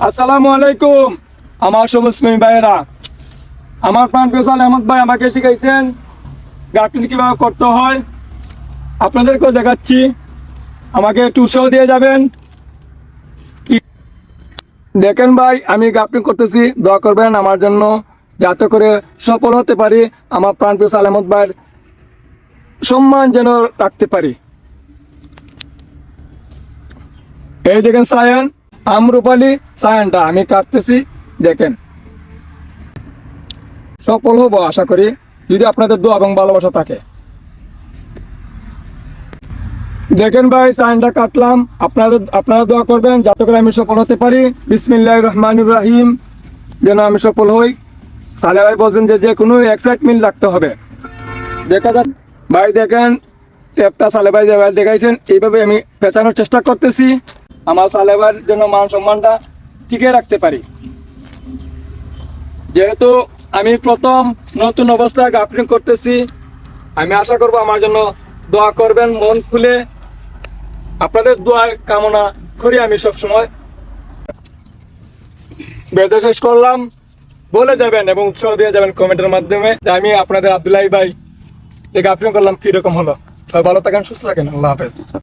আসসালামু আলাইকুম আমার মুসলিম ভাইয়েরা। আমার প্রাণ প্রিয় আহমদ ভাই আমাকে শিখাইছেন গার্ফিং কিভাবে করতে হয়, আপনাদেরকেও দেখাচ্ছি। আমাকে একটু উৎসাহ দিয়ে যাবেন। দেখেন ভাই, আমি গার্ফিং করতেছি, দোয়া করবেন আমার জন্য যাতে করে সফল হতে পারি, আমার প্রাণ প্রিয় আহমদ ভাইয়ের সম্মান যেন রাখতে পারি। এই দেখেন সায়ান, আমরুপালি সায়ানটা আমি কাটতেছি। দেখেন, সফল হবো আশা করি যদি আপনাদের দোয়া এবং ভালোবাসা থাকে। দেখেন ভাই, সাইনটা কাটলাম, আপনারা দোয়া করবেন যাতে করে আমি সফল হতে পারি। বিসমিল্লাহির রহমানির রহিম, যেন আমি সফল হই। সালে ভাই বলছেন যে কোনো এক্সাইটমেন্ট রাখতে হবে। দেখা যাক ভাই, দেখেন টেপটা সালে ভাই যে দেখাইছেন, এইভাবে আমি পেঁচানোর চেষ্টা করতেছি আমার সালে ভাইয়ের জন্য মান সম্মানটা টিকে রাখতে পারি। যেহেতু আমি প্রথম নতুন অবস্থায় গার্ফিং করতেছি, আমি আশা করব আমার জন্য দোয়া করবেন মন খুলে। আপনাদের দোয়া কামনা করি আমি সবসময়। বেঁধে শেষ করলাম, বলে যাবেন এবং উৎসাহ দিয়ে যাবেন কমেন্টের মাধ্যমে যে আমি আপনাদের আব্দুল্লাহ ভাই গার্ফিং করলাম কিরকম হলো। সবাই ভালো থাকেন, সুস্থ থাকেন, আল্লাহ হাফেজ।